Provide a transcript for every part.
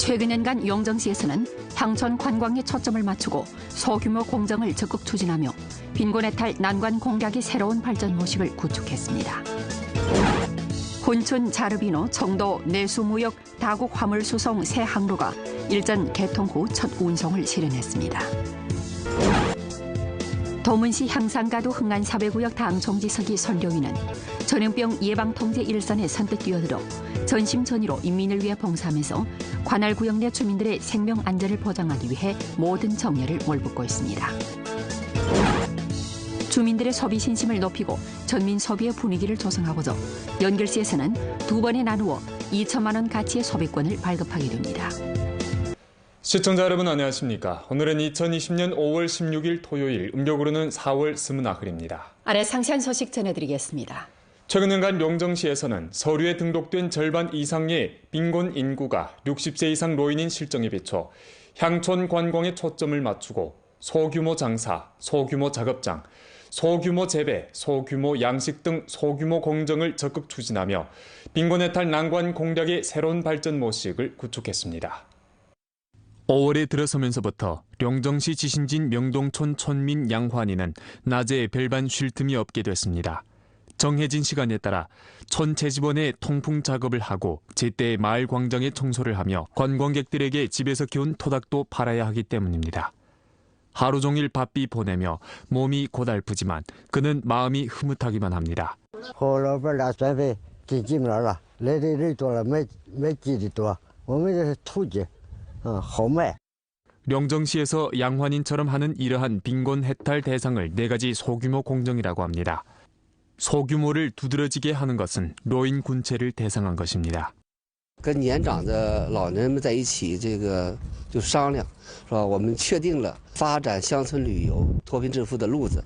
최근년간 용정시에서는 향촌 관광에 초점을 맞추고 소규모 공정을 적극 추진하며 빈곤해탈 난관 공략의 새로운 발전 모식을 구축했습니다. 훈춘 자르비노 청도 내수무역 다국 화물수송 새 항로가 일전 개통 후 첫 운송을 실현했습니다. 도문시 향산가도 흥안사회구역 당총지서기 선료위는 전염병 예방통제 일선에 선뜻 뛰어들어 전심전의로 인민을 위해 봉사하면서 관할구역 내 주민들의 생명 안전을 보장하기 위해 모든 정열을 몰붓고 있습니다. 주민들의 소비 신심을 높이고 전민 소비의 분위기를 조성하고자 연결시에서는 두 번에 나누어 2천만 원 가치의 소비권을 발급하게 됩니다. 시청자 여러분 안녕하십니까? 오늘은 2020년 5월 16일 토요일, 음력으로는 4월 20나흘입니다. 아래 상세한 소식 전해드리겠습니다. 최근년간 용정시에서는 서류에 등록된 절반 이상의 빈곤 인구가 60세 이상 노인인 실정에 비춰 향촌 관광에 초점을 맞추고 소규모 장사, 소규모 작업장, 소규모 재배, 소규모 양식 등 소규모 공정을 적극 추진하며 빈곤해탈 난관 공략의 새로운 발전 모식을 구축했습니다. 5월에 들어서면서부터 용정시 지신진 명동촌 촌민 양환이는 낮에 별반 쉴 틈이 없게 됐습니다. 정해진 시간에 따라 촌 채집원에 통풍 작업을 하고 제때 마을 광장에 청소를 하며 관광객들에게 집에서 키운 토닥도 팔아야 하기 때문입니다. 하루 종일 바삐 보내며 몸이 고달프지만 그는 마음이 흐뭇하기만 합니다. 용정시에서 양환인처럼 하는 이러한 빈곤 해탈 대상을 4가지 소규모 공정이라고 합니다. 소규모를 두드러지게 하는 것은 노인 군체를 대상한 것입니다. 跟年长的老人们在一起，就商量，是吧？我们确定了发展乡村旅游、脱贫致富的路子。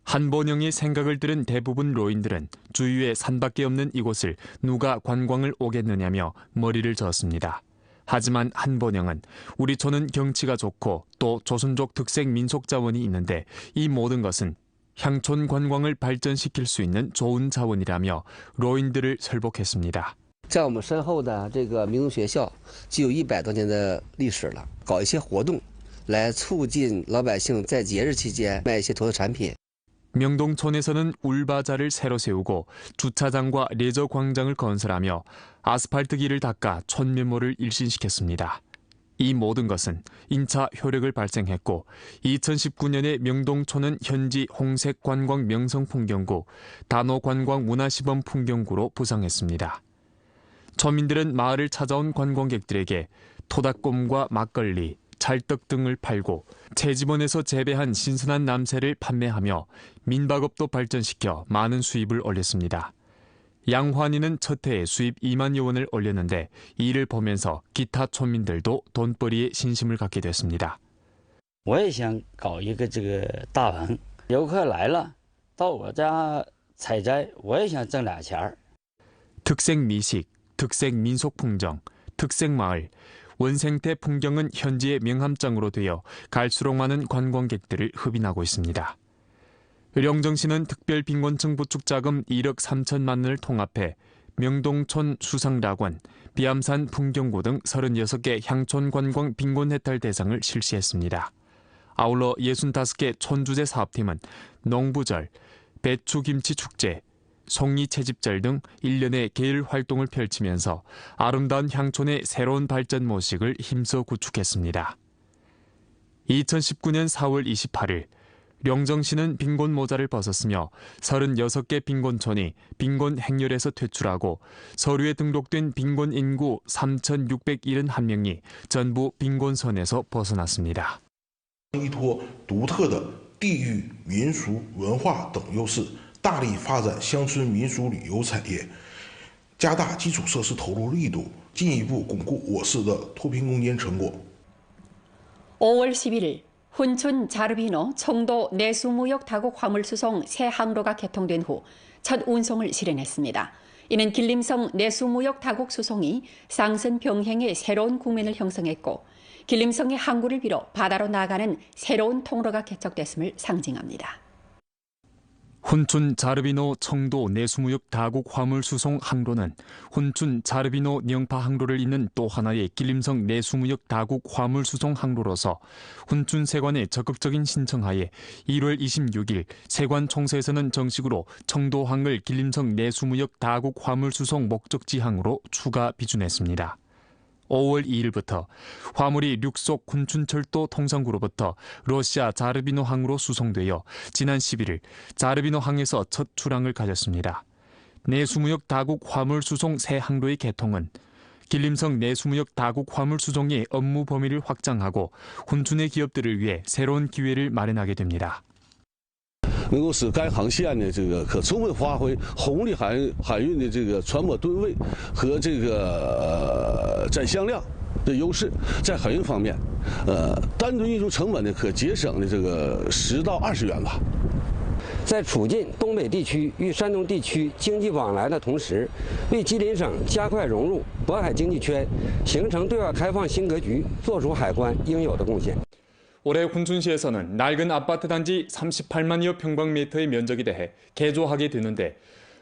한번영의 생각을 들은 대부분 노인들은 주위에 산밖에 없는 이곳을 누가 관광을 오겠느냐며 머리를 저었습니다. 하지만 한번영은 우리 촌은 경치가 좋고 또 조선족 특색 민속 자원이 있는데 이 모든 것은 향촌 관광을 발전시킬 수 있는 좋은 자원이라며 노인들을 설복했습니다. 在我们身后的这个民族学校，具有100多年的历史了。搞一些活动，来促进老百姓在节日期间卖一些土特产品。 명동촌에서는 울바자를 새로 세우고 주차장과 레저 광장을 건설하며 아스팔트 길을 닦아 촌 면모를 일신시켰습니다. 이 모든 것은 인차 효력을 발생했고 2019년에 명동촌은 현지 홍색 관광 명성 풍경구, 단호 관광 문화시범 풍경구로 부상했습니다. 촌민들은 마을을 찾아온 관광객들에게 토닥곰과 막걸리, 찰떡 등을 팔고 채집원에서 재배한 신선한 남새를 판매하며 민박업도 발전시켜 많은 수입을 올렸습니다. 양환이는 첫 해에 수입 2만여 원을 올렸는데 이를 보면서 기타 촌민들도 돈벌이에 신심을 갖게 됐습니다. 我也想搞一个这个大棚，游客来了，到我家采摘，我也想挣俩钱儿。 특색 미식, 특색 민속 풍정, 특색 마을, 원생태 풍경은 현지의 명함장으로 되어 갈수록 많은 관광객들을 흡인하고 있습니다. 용정시는 특별빈곤층 부축자금 1억 3천만 원을 통합해 명동촌 수상락원, 비암산 풍경구 등 36개 향촌 관광 빈곤 해탈 대상을 실시했습니다. 아울러 65개 촌주제 사업팀은 농부절, 배추김치 축제, 송이 채집절 등 1년의 계열 활동을 펼치면서 아름다운 향촌의 새로운 발전 모식을 힘써 구축했습니다. 2019년 4월 28일 용정시는 빈곤 모자를 벗었으며 36개 빈곤촌이 빈곤 행렬에서 퇴출하고 서류에 등록된 빈곤 인구 3,671명이 전부 빈곤선에서 벗어났습니다. 依托独特的地域民俗文化等优势，大力发展乡村民俗旅游产业，加大基础设施投入力度，进一步巩固我市的脱贫攻坚成果。 5월 11일 훈춘 자르비노 청도 내수무역 다국 화물수송 새 항로가 개통된 후 첫 운송을 실현했습니다. 이는 길림성 내수무역 다국 수송이 상선 병행의 새로운 국면을 형성했고 길림성의 항구를 빌어 바다로 나아가는 새로운 통로가 개척됐음을 상징합니다. 훈춘 자르비노 청도 내수무역 다국 화물 수송 항로는 훈춘 자르비노 령파 항로를 잇는 또 하나의 길림성 내수무역 다국 화물 수송 항로로서 훈춘 세관의 적극적인 신청하에 1월 26일 세관 총서에서는 정식으로 청도항을 길림성 내수무역 다국 화물 수송 목적지 항으로 추가 비준했습니다. 5월 2일부터 화물이 륙속 훈춘철도 통상구로부터 러시아 자르비노 항으로 수송되어 지난 11일 자르비노 항에서 첫 출항을 가졌습니다. 내수무역 다국 화물 수송 새 항로의 개통은 길림성 내수무역 다국 화물 수송의 업무 범위를 확장하고 훈춘의 기업들을 위해 새로운 기회를 마련하게 됩니다. 能够使该航线呢可充分发挥红利海运的船舶吨位和载箱量的优势，在海运方面，单吨运输成本呢可节省的10到20元吧。在促进东北地区与山东地区经济往来的同时，为吉林省加快融入渤海经济圈，形成对外开放新格局，做出海关应有的贡献。 올해 훈춘시에서는 낡은 아파트 단지 38만여 평방미터의 면적에 대해 개조하게 되는데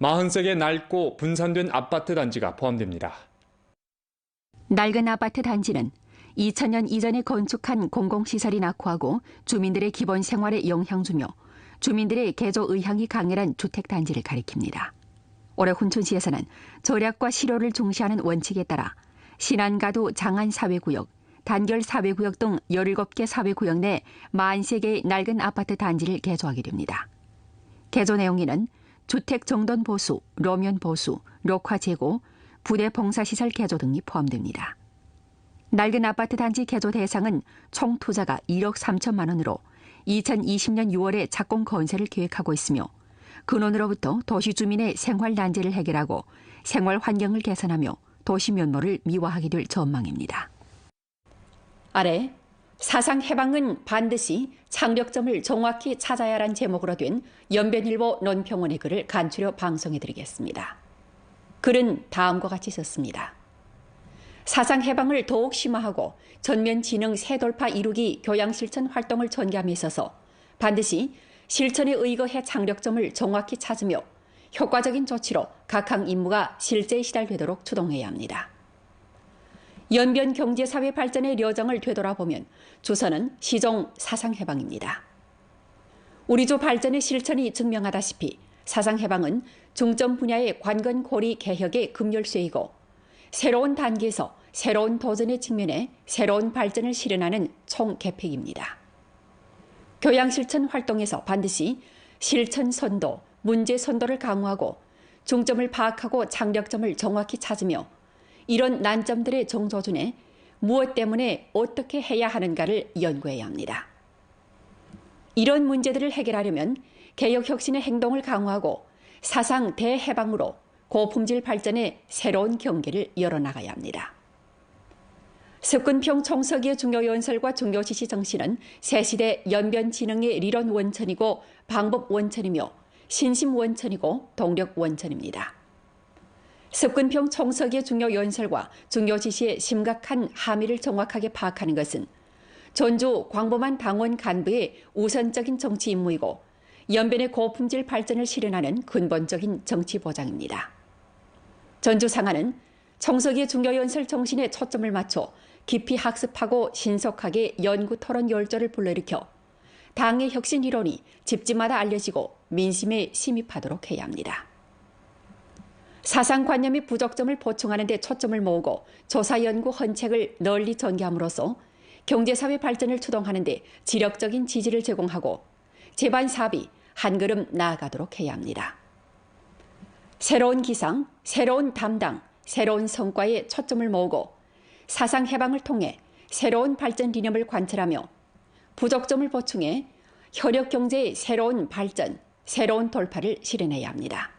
43개 낡고 분산된 아파트 단지가 포함됩니다. 낡은 아파트 단지는 2000년 이전에 건축한 공공시설이 낙후하고 주민들의 기본 생활에 영향 주며 주민들의 개조 의향이 강렬한 주택단지를 가리킵니다. 올해 훈춘시에서는 절약과 실효를 중시하는 원칙에 따라 신안가도 장안사회구역, 단결 사회구역 등 17개 사회구역 내 43개의 낡은 아파트 단지를 개조하게 됩니다. 개조 내용에는 주택 정돈 보수, 로면 보수, 록화 제고, 부대 봉사시설 개조 등이 포함됩니다. 낡은 아파트 단지 개조 대상은 총 투자가 1억 3천만 원으로 2020년 6월에 착공 건설을 계획하고 있으며 근원으로부터 도시 주민의 생활 난제를 해결하고 생활 환경을 개선하며 도시 면모를 미화하게 될 전망입니다. 아래 사상 해방은 반드시 창력점을 정확히 찾아야 하는 제목으로 된 연변일보 논평원의 글을 간추려 방송해드리겠습니다. 글은 다음과 같이 썼습니다. 사상 해방을 더욱 심화하고 전면 지능 새돌파 이루기 교양 실천 활동을 전개함에 있어서 반드시 실천에 의거해 창력점을 정확히 찾으며 효과적인 조치로 각항 임무가 실제에 시달되도록 추동해야 합니다. 연변 경제사회 발전의 여정을 되돌아보면 주선은 시종 사상해방입니다. 우리조 발전의 실천이 증명하다시피 사상해방은 중점 분야의 관건고리 개혁의 급열쇠이고 새로운 단계에서 새로운 도전에 직면해 새로운 발전을 실현하는 총계획입니다. 교양실천 활동에서 반드시 실천 선도, 문제 선도를 강화하고 중점을 파악하고 장력점을 정확히 찾으며 이런 난점들의 정조준에 무엇 때문에 어떻게 해야 하는가를 연구해야 합니다. 이런 문제들을 해결하려면 개혁혁신의 행동을 강화하고 사상 대해방으로 고품질 발전의 새로운 경계를 열어나가야 합니다. 석근평 총서기의 중요연설과 중요지시 정신은 새시대 연변지능의 리론 원천이고 방법 원천이며 신심 원천이고 동력 원천입니다. 석근평 총서기의 중요연설과 중요지시의 심각한 함의를 정확하게 파악하는 것은 전주 광범한 당원 간부의 우선적인 정치 임무이고 연변의 고품질 발전을 실현하는 근본적인 정치 보장입니다. 전주 상하는 총서기의 중요연설 정신에 초점을 맞춰 깊이 학습하고 신속하게 연구 토론 열조를 불러일으켜 당의 혁신 이론이 집집마다 알려지고 민심에 심입하도록 해야 합니다. 사상관념의 부족점을 보충하는 데 초점을 모으고 조사연구 헌책을 널리 전개함으로써 경제사회 발전을 추동하는 데 지력적인 지지를 제공하고 제반 사업이 한 걸음 나아가도록 해야 합니다. 새로운 기상, 새로운 담당, 새로운 성과에 초점을 모으고 사상 해방을 통해 새로운 발전理念을 관철하며 부족점을 보충해 혈역 경제의 새로운 발전, 새로운 돌파를 실현해야 합니다.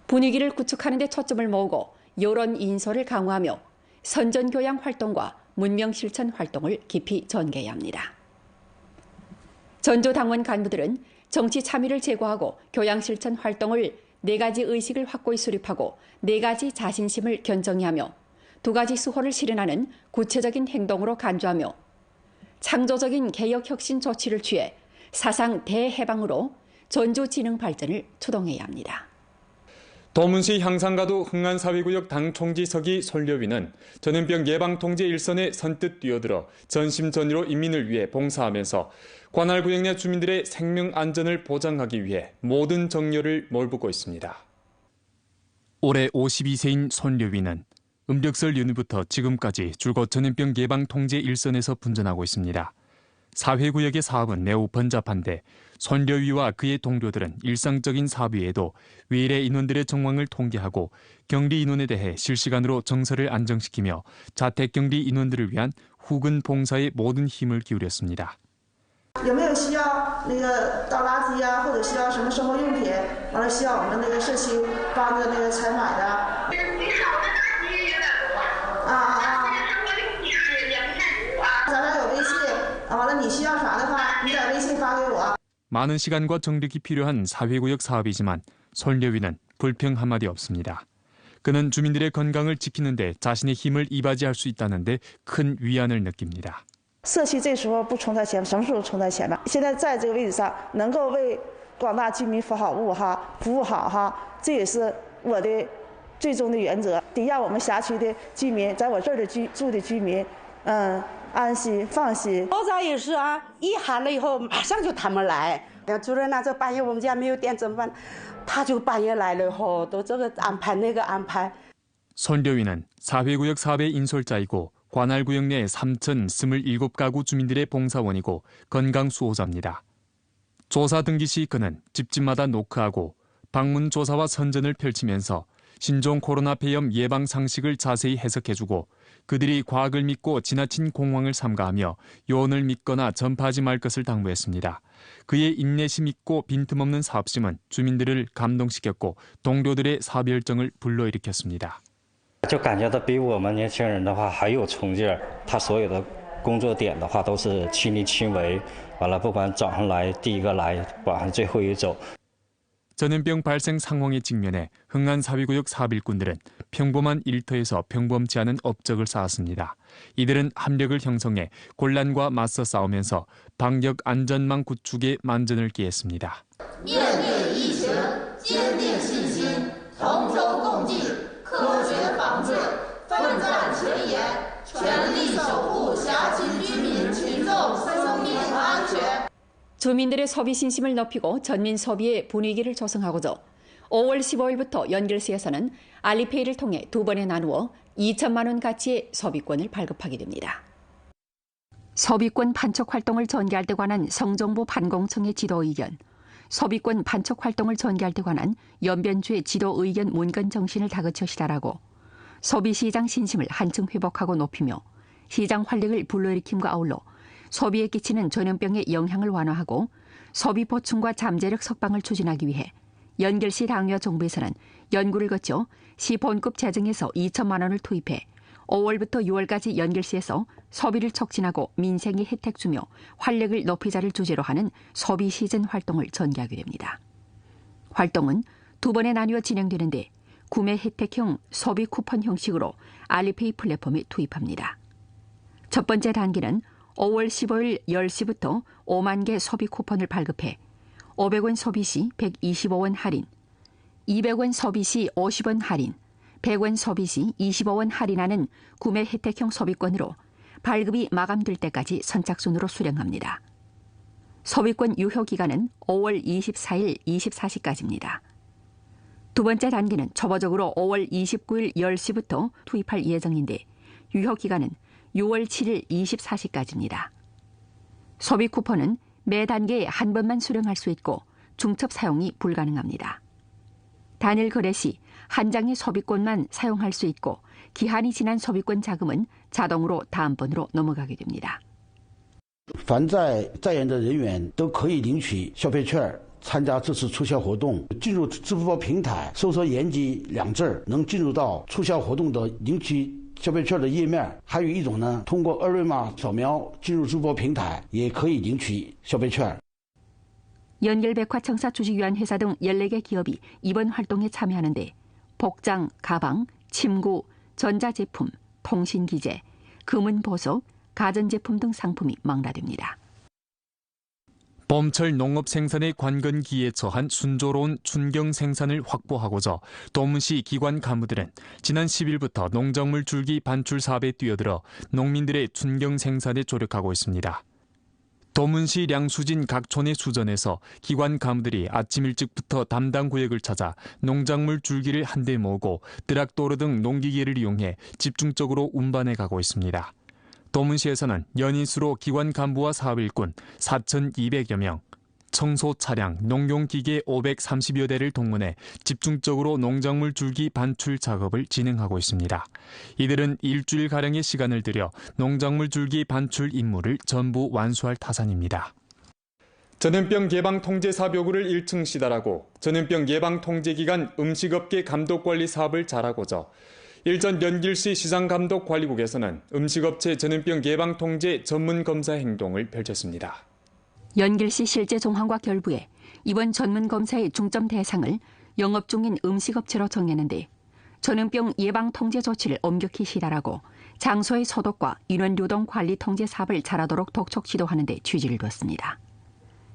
분위기를 구축하는 데 초점을 모으고 여론 인솔을 강화하며 선전교양 활동과 문명실천 활동을 깊이 전개해야 합니다. 전조 당원 간부들은 정치 참여를 제고하고 교양실천 활동을 4가지 의식을 확고히 수립하고 4가지 자신심을 견정히하며 2가지 수호를 실현하는 구체적인 행동으로 간주하며 창조적인 개혁혁신 조치를 취해 사상 대해방으로 전조지능 발전을 추동해야 합니다. 도문시 향상가도 흥안사회구역 당총지서기 손려위는 전염병 예방통제 일선에 선뜻 뛰어들어 전심전의로 인민을 위해 봉사하면서 관할구역 내 주민들의 생명 안전을 보장하기 위해 모든 정열을 몰두고 있습니다. 올해 52세인 손려위는 음력설 연휴부터 지금까지 줄곧 전염병 예방통제 일선에서 분전하고 있습니다. 사회구역의 사업은 매우 번잡한데 손려위와 그의 동료들은 일상적인 사업 외에도 외래 인원들의 정황을 통계하고 격리 인원에 대해 실시간으로 정서를 안정시키며 자택격리 인원들을 위한 후근 봉사에 모든 힘을 기울였습니다. 有没有需要那个倒垃圾啊，或者需要什么生活用品，完了需要我们那个社区帮着那个采买的。咱俩有微信，完了你需要啥的话，你在微信发给我。 많은 시간과 정력이 필요한 사회구역 사업이지만 손려위는 불평 한마디 없습니다. 그는 주민들의 건강을 지키는 데 자신의 힘을 이바지할 수 있다는 데 큰 위안을 느낍니다. 社区这时候不冲在前面，什么时候冲在前面？现在在这个位置上，能够为广大居民服务好哈，这也是我的最终的原则。得让我们辖区的居民，在我这儿的住的居民，安心放心。保长也是啊，一喊了以后，马上就他们来。主任呐，这半夜我们家没有电怎么办？他就半夜来了以后，都这个安排那个安排。 손려위는 사회구역 사업의 인솔자이고 관할구역 내 3,027가구 주민들의 봉사원이고 건강수호자입니다. 조사 등기 시 그는 집집마다 노크하고 방문 조사와 선전을 펼치면서 신종 코로나 폐렴 예방 상식을 자세히 해석해주고 그들이 과학을 믿고 지나친 공황을 삼가하며 요언을 믿거나 전파하지 말 것을 당부했습니다. 그의 인내심 있고 빈틈없는 사업심은 주민들을 감동시켰고 동료들의 사업 열정을 불러일으켰습니다. 就感觉到比我们年轻人的话还有冲劲儿。他所有的工作点的话都是亲力亲为，完了不管早上来第一个来，晚上最后一走。 전염병 발생 상황에 직면해 흥안사회구역 사업일꾼들은 평범한 일터에서 평범치 않은 업적을 쌓았습니다. 이들은 합력을 형성해 곤란과 맞서 싸우면서 방역 안전망 구축에 만전을 기했습니다. 面对疫情，坚定信心，同舟共济，科学防治，奋战前沿，全力守护辖区居民群众生命安全。 주민들의 소비 신심을 높이고 전민 소비의 분위기를 조성하고자 5월 15일부터 연결시에서는 알리페이를 통해 두 번에 나누어 2천만 원 가치의 소비권을 발급하게 됩니다. 소비권 판촉 활동을 전개할 때 관한 성정부 반공청의 지도 의견, 소비권 판촉 활동을 전개할 때 관한 연변주의 지도 의견 문건 정신을 다그쳐 시달하고 소비시장 신심을 한층 회복하고 높이며 시장 활력을 불러일으킴과 아울러 소비에 끼치는 전염병의 영향을 완화하고 소비 보충과 잠재력 석방을 추진하기 위해 연결시 당과 정부에서는 연구를 거쳐 시 본급 재정에서 2천만 원을 투입해 5월부터 6월까지 연결시에서 소비를 촉진하고 민생에 혜택 주며 활력을 높이자를 주제로 하는 소비 시즌 활동을 전개하게 됩니다. 활동은 두 번에 나뉘어 진행되는데 구매 혜택형 소비 쿠폰 형식으로 알리페이 플랫폼에 투입합니다. 첫 번째 단계는 5월 15일 10시부터 5만 개 소비 쿠폰을 발급해 500원 소비 시 125원 할인, 200원 소비 시 50원 할인, 100원 소비 시 25원 할인하는 구매 혜택형 소비권으로 발급이 마감될 때까지 선착순으로 수령합니다. 소비권 유효 기간은 5월 24일 24시까지입니다. 두 번째 단계는 초보적으로 5월 29일 10시부터 투입할 예정인데 유효 기간은 6월 7일 24시까지입니다. 소비 쿠폰은 매 단계에 한 번만 수령할 수 있고 중첩 사용이 불가능합니다. 단일 거래 시 한 장의 소비권만 사용할 수 있고 기한이 지난 소비권 자금은 자동으로 다음번으로 넘어가게 됩니다. 凡在延的人员都可以领取消费券，参加这次促销活动。进入支付宝平台，搜索延吉2字，能进入到促销活动的领取 消费券的页面，还有一种呢，通过二维码扫描进入支付宝平台，也可以领取消费券。 연결백화청사 주식유한 회사 등 14개 기업이 이번 활동에 참여하는데 복장, 가방, 침구, 전자제품, 통신기재, 금은보석, 가전제품 등 상품이 망라됩니다. 봄철 농업 생산의 관건기에 처한 순조로운 춘경 생산을 확보하고자 도문시 기관 간부들은 지난 10일부터 농작물 줄기 반출 사업에 뛰어들어 농민들의 춘경 생산에 조력하고 있습니다. 도문시 량수진 각 촌의 수전에서 기관 간부들이 아침 일찍부터 담당 구역을 찾아 농작물 줄기를 한데 모으고 트랙도로 등 농기계를 이용해 집중적으로 운반해 가고 있습니다. 도문시에서는 연인수로 기관 간부와 사업일꾼 4,200여 명, 청소 차량, 농용기계 530여 대를 동원해 집중적으로 농작물 줄기 반출 작업을 진행하고 있습니다. 이들은 일주일가량의 시간을 들여 농작물 줄기 반출 임무를 전부 완수할 타산입니다. 전염병 예방 통제 사업 요구를 1층 시달하고 전염병 예방 통제 기간 음식업계 감독관리 사업을 잘하고자 일전 연길시 시장감독관리국에서는 음식업체 전염병 예방 통제 전문 검사 행동을 펼쳤습니다. 연길시 실제 정황과 결부해 이번 전문 검사의 중점 대상을 영업 중인 음식업체로 정했는데 전염병 예방 통제 조치를 엄격히 시달하고 장소의 소독과 인원流동 관리 통제 사업을 잘하도록 독촉 지도하는 데 취지를 뒀습니다.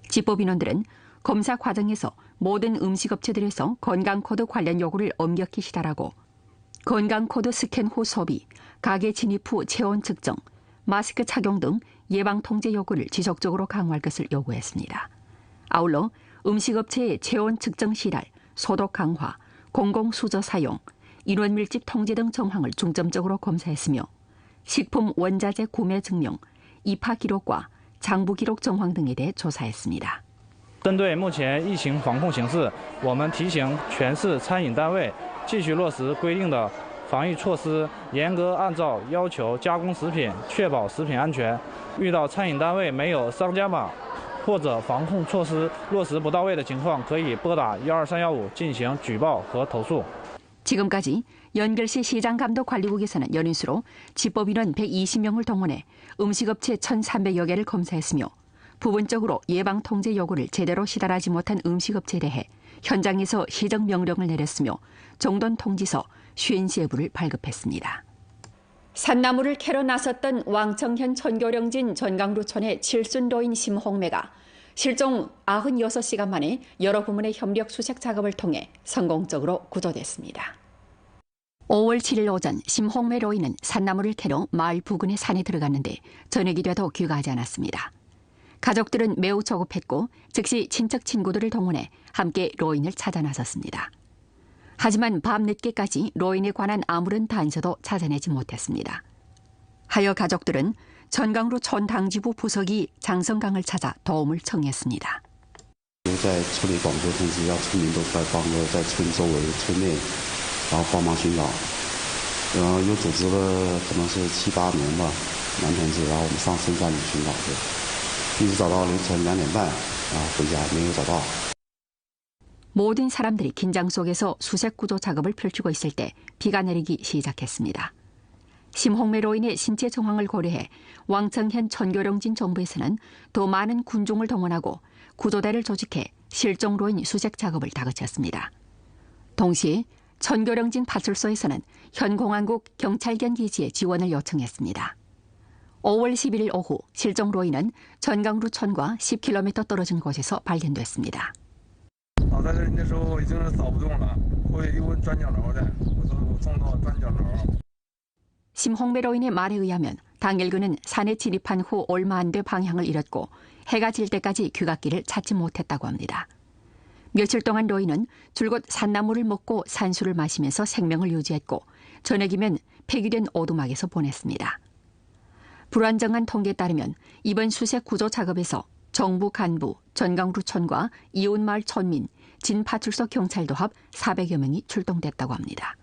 집법인원들은 검사 과정에서 모든 음식업체들에서 건강코드 관련 요구를 엄격히 시달하고 건강코드 스캔 후 소비, 가게 진입 후 체온 측정, 마스크 착용 등 예방 통제 요구를 지속적으로 강화할 것을 요구했습니다. 아울러 음식업체의 체온 측정 시달, 소독 강화, 공공수저 사용, 인원 밀집 통제 등 정황을 중점적으로 검사했으며 식품 원자재 구매 증명, 입하 기록과 장부 기록 정황 등에 대해 조사했습니다. 针对目前疫情防控形势，我们提醒全市餐饮单位继续落实规定的防疫措施，严格按照要求加工食品，确保食品安全。遇到餐饮单位没有商家码或者防控措施落实不到位的情况，可以拨打12315进行举报和投诉。 지금까지 연결시 시장감독관리국에서는 연인수로 집법인원 120명을 동원해 음식업체 1,300여 개를 검사했으며 부분적으로 예방통제 요구를 제대로 시달하지 못한 음식업체에 대해 현장에서 시정명령을 내렸으며 정돈통지서 53부를 발급했습니다. 산나물을 캐러 나섰던 왕청현 천교령진 전강루촌의 칠순로인 심홍매가 실종 96시간 만에 여러 부문의 협력 수색 작업을 통해 성공적으로 구조됐습니다. 5월 7일 오전 심홍매 로인은 산나물을 캐러 마을 부근의 산에 들어갔는데 저녁이 돼도 귀가하지 않았습니다. 가족들은 매우 조급했고 즉시 친척 친구들을 동원해 함께 로인을 찾아 나섰습니다. 하지만 밤늦게까지 로인에 관한 아무런 단서도 찾아내지 못했습니다. 하여 가족들은 전강루 촌 당지부 부서기 장성강을 찾아 도움을 청했습니다. 在村里广播通知，要村民都出来帮着在村周围、村内，然后帮忙寻找。然后又组织了可能是7、8名吧，男同志，然后我们上深山里寻找去，一直找到凌晨2点半，然后回家没有找到。 모든 사람들이 긴장 속에서 수색 구조 작업을 펼치고 있을 때 비가 내리기 시작했습니다. 심홍매 로인의 신체 정황을 고려해 왕청현 천교령진 정부에서는 더 많은 군종을 동원하고 구조대를 조직해 실종 로인 수색 작업을 다그쳤습니다. 동시에 천교령진 파출소에서는 현 공안국 경찰견 기지에 지원을 요청했습니다. 5월 11일 오후 실종 로인은 전강루촌과 10km 떨어진 곳에서 발견됐습니다. 在这里那时候已经是扫不动了，会一问转角楼的，我送到转角楼。 심홍매 로인의 말에 의하면 당일 그는 산에 진입한 후 얼마 안 돼 방향을 잃었고 해가 질 때까지 귀갓길을 찾지 못했다고 합니다. 며칠 동안 로인은 줄곧 산나물을 먹고 산수를 마시면서 생명을 유지했고 저녁이면 폐기된 오두막에서 보냈습니다. 불안정한 통계에 따르면 이번 수색 구조 작업에서 정부 간부, 전강루촌과 이웃마을 촌민, 진파출소 경찰도 합 400여 명이 출동됐다고 합니다.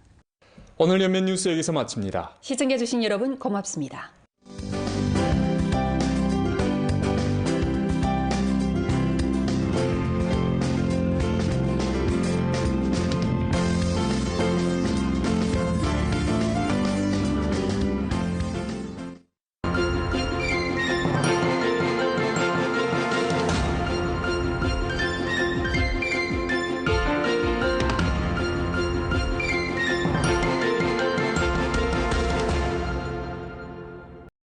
오늘 연면 뉴스 여기서 마칩니다. 시청해주신 여러분 고맙습니다.